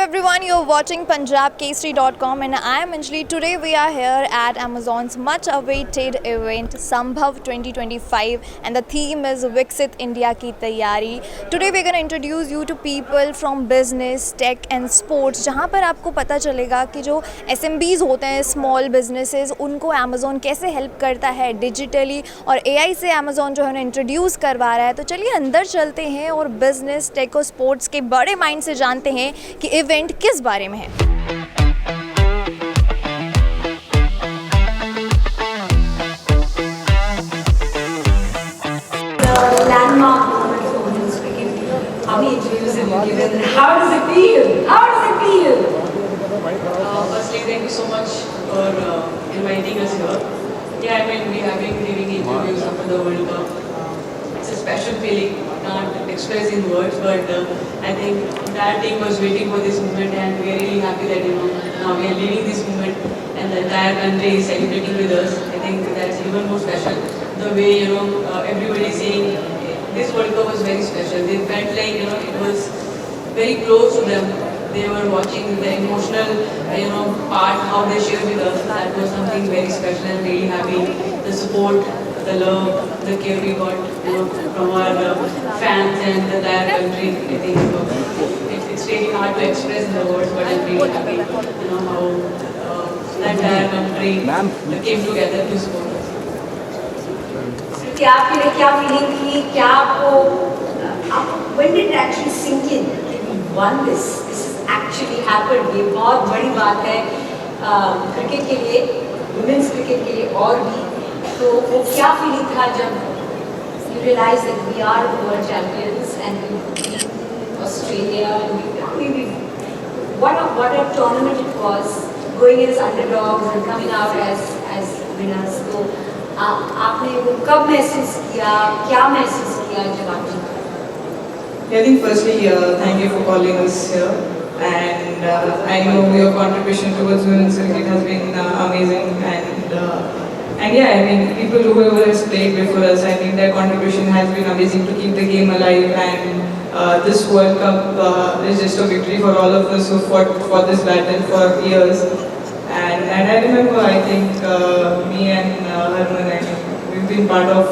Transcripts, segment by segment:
everyone, you're watching punjabkesari.com and I am Anjali. Today we are here at Amazon's much awaited event Sambhav 2025 and the theme is Viksit India Ki Taiyari. Today we're going to introduce you to people from business, tech and sports जहाँ पर आपको पता चलेगा कि जो SMBs होते हैं small businesses उनको Amazon कैसे हेल्प करता है डिजिटली और AI से Amazon जो है उन्हें इंट्रोड्यूस करवा रहा है. तो चलिए अंदर चलते हैं और बिजनेस, टेक और स्पोर्ट्स के बड़े माइंड से जानते हैं कि इवेंट किस बारे में है. Landmark moment for women's cricket. How many interviews have you given? How does it feel? How does it feel? Firstly, thank you so much for inviting us here. Yeah, I mean, we have been giving interviews after the World Cup. It's a special feeling. Can't express in words, but I think the entire team was waiting for this moment, and we are really happy that now we are living this moment, and the entire country is celebrating with us. I think that's even more special. The way everybody is saying this World Cup was very special. They felt like it was very close to them. They were watching the emotional part how they shared with us. That was something very special and really happy. The support, the love, the care we got from our fans and the entire country. I think it's really hard to express in the words, but I'm really happy how the entire country came together to support us. क्या आपके लिए क्या feeling थी? क्या आपको when did it actually sink in that we won this? This has actually happened. ये बहुत बड़ी बात है क्रिकेट के लिए, वुमेन्स क्रिकेट के लिए और भी. तो वो क्या फीलिंग था जब you realize that we are the world champions and we beat Australia and what a tournament it was, going as underdogs and coming out as winners. तो आपने वो कब महसूस किया, क्या महसूस किया जब आप जीते? I think firstly, thank you for calling us here, and I know your contribution towards women's cricket has been amazing, and yeah, I mean people whoever has played before us, I think their contribution has been amazing to keep the game alive, and this World Cup is just a victory for all of us who fought for this battle for years. And I remember, I think me and Harman, we've been part of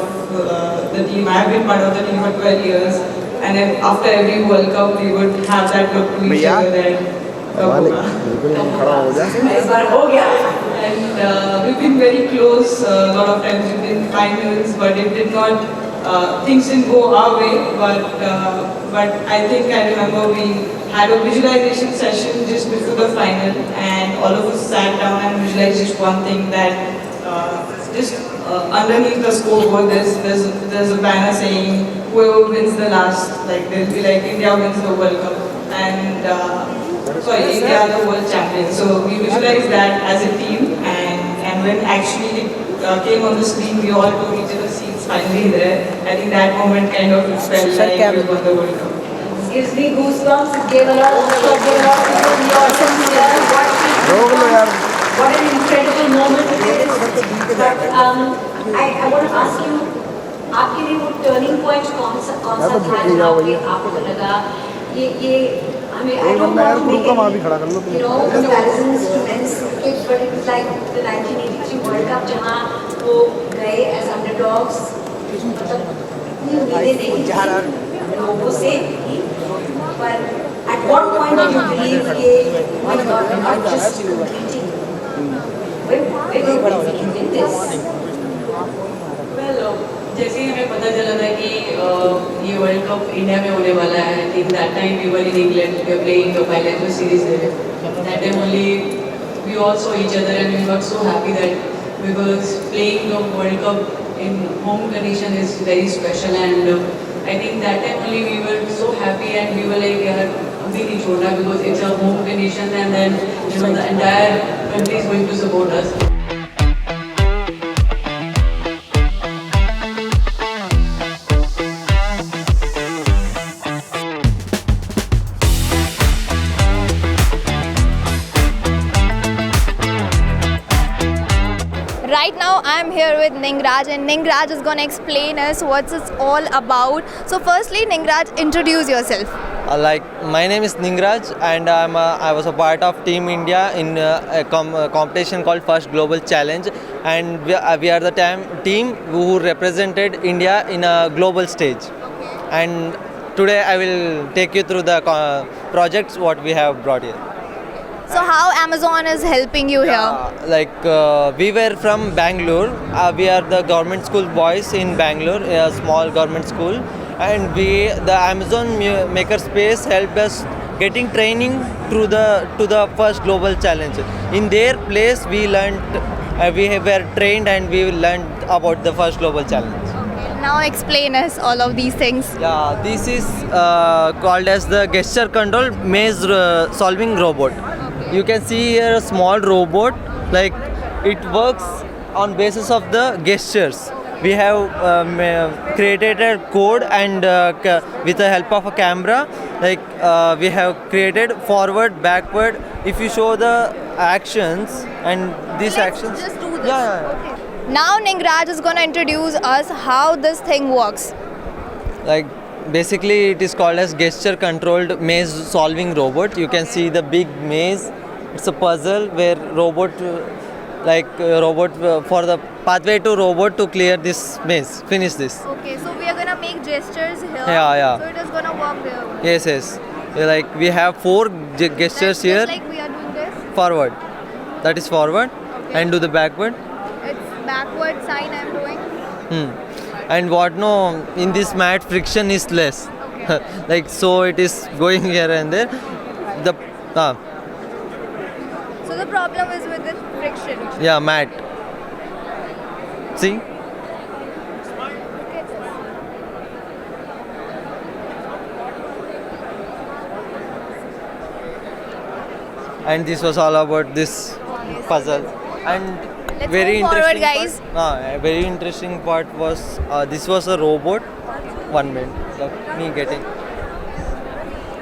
the team. I've been part of the team for 12 years, and after every World Cup, we would have that look to each other and we've been very close. A lot of times we've been finals, but it did not. Things didn't go our way, but I think I remember we had a visualization session just before the final, and all of us sat down and visualized just one thing, that just underneath the scoreboard there's a banner saying whoever wins the last, like there'll be like India wins the World Cup, and India are the world champions. So we visualized that as a team, and when actually it came on the screen, we all took each other's seats finally there. I think that moment kind of felt like we won the World Cup. Gives me goosebumps. It gave a lot of what an incredible moment it is. But I want to ask you, आपके लिए वो turning point कौन सा था जहाँ पे आपको लगा ये हमें I don't want to make comparisons to men's cricket, but it was like the 1983 World Cup जहाँ वो गए as underdogs. मतलब इतनी उम्मीदें नहीं थी लोगों से. But at what point did you believe that oh my God, we're not just competing? When did we win this? Well, जैसे ही हमें पता चला था कि ये वर्ल्ड कप इंडिया में होने वाला है, I think that time we were in England, we were playing the bilateral series there. That time only we all saw each other and we got so happy that because playing the World Cup in home condition is very special, and I think that time only we were so happy and we were like yaar abhi nahi chhodna, because it's a home condition, and then the entire country is going to support us. Right now I am here with Ningraj and Ningraj is going to explain us what it's all about. So firstly, Ningraj, introduce yourself. Like my name is Ningraj, and I was a part of Team India in a competition called First Global Challenge, and we are the team who represented India in a global stage. And today I will take you through the projects what we have brought here. So how Amazon is helping you here? We were from Bangalore. We are the government school boys in Bangalore, a small government school, and the Amazon Makerspace helped us getting training to the first global challenge. In their place, we learned, we were trained, and we learned about the first global challenge. Now explain us all of these things. Yeah, this is called as the gesture control maze solving robot. You can see here a small robot, like it works on basis of the gestures. We have created a code, and with the help of a camera, like we have created forward, backward. If you show the actions and these Let's actions, just do this. Yeah. Okay. Now Ningraj is going to introduce us how this thing works. Like basically it is called as gesture controlled maze solving robot. You can see the big maze. It's a puzzle where robot for the pathway to robot to clear this maze, finish this. Okay, so we are going to make gestures here. Yeah. So it is going to work there. Yes. Like we have four gestures Just here. like we are doing this. Forward, that is forward, Okay. and do the backward. It's backward sign I'm doing. And what no, in this mat friction is less. Okay. Like so it is going here and there. The So the problem is with the friction. yeah, mat. See? And this was all about this puzzle. And Let's very move forward, interesting guys. a very interesting part was this was a robot. 1 minute, let me get it.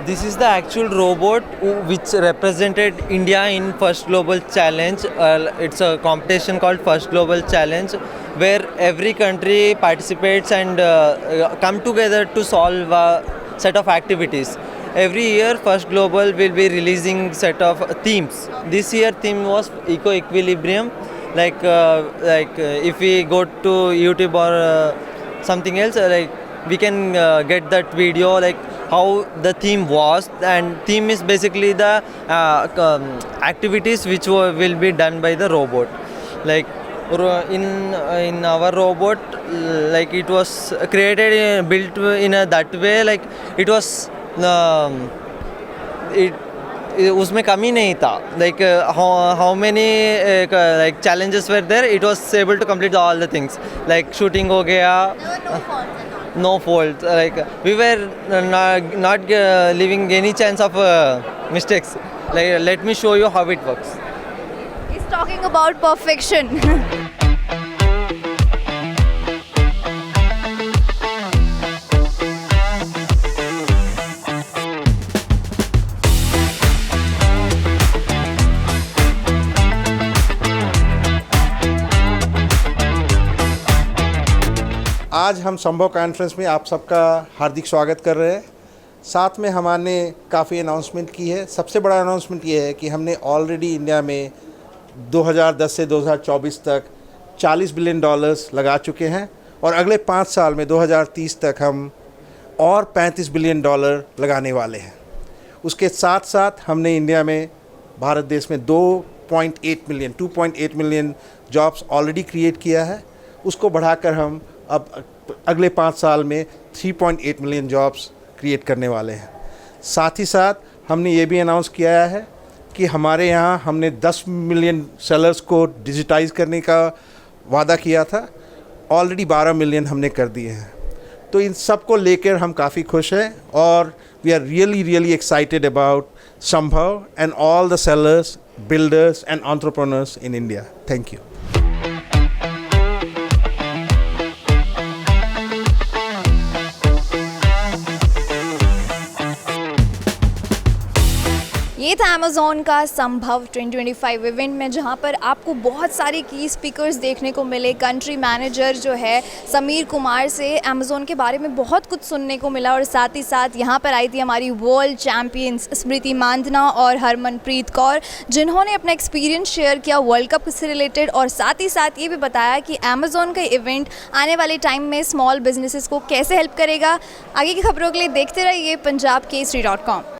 This is the actual robot which represented India in First Global Challenge. It's a competition called First Global Challenge, where every country participates and come together to solve a set of activities. Every year, First Global will be releasing set of themes. This year theme was Eco Equilibrium. If we go to YouTube or something else, we can get that video like how the theme was, and theme is basically the activities which will be done by the robot. Like in our robot, like it was created built in that way, like it was उसमें कमी नहीं था. Like how many like challenges were there, it was able to complete all the things. Like shooting हो गया, There were no faults at all. no fault. Like we were not leaving any chance of mistakes. Like let me show you how it works. He's talking about perfection. आज हम संभव conference में आप सबका हार्दिक स्वागत कर रहे हैं. साथ में हमने काफ़ी अनाउंसमेंट की है. सबसे बड़ा अनाउंसमेंट ये है कि हमने ऑलरेडी इंडिया में 2010 से 2024 तक $40 बिलियन लगा चुके हैं, और अगले 5 साल में 2030 तक हम और $35 बिलियन लगाने वाले हैं. उसके साथ साथ हमने इंडिया में, भारत देश में 2.8 मिलियन जॉब्स ऑलरेडी क्रिएट किया है. उसको बढ़ाकर हम अब अगले 5 साल में 3.8 मिलियन जॉब्स क्रिएट करने वाले हैं. साथ ही साथ हमने ये भी अनाउंस किया है कि हमारे यहाँ हमने 10 मिलियन सेलर्स को डिजिटाइज़ करने का वादा किया था. ऑलरेडी 12 मिलियन हमने कर दिए हैं. तो इन सब को लेकर हम काफ़ी खुश हैं, और we are really excited about Sambhav and all the sellers, builders and entrepreneurs in India. Thank you. ये था अमेज़ॉन का संभव 2025 इवेंट में, जहां पर आपको बहुत सारे की स्पीकर्स देखने को मिले। कंट्री मैनेजर जो है समीर कुमार से अमेज़ॉन के बारे में बहुत कुछ सुनने को मिला, और साथ ही साथ यहाँ पर आई थी हमारी वर्ल्ड चैम्पियंस स्मृति मांधना और हरमनप्रीत कौर, जिन्होंने अपना एक्सपीरियंस शेयर किया वर्ल्ड कप से रिलेटेड, और साथ ही साथ ये भी बताया कि अमेज़ॉन का इवेंट आने वाले टाइम में स्मॉल बिजनेसेस को कैसे हेल्प करेगा। आगे की खबरों के लिए देखते रहिए punjabkesari.com।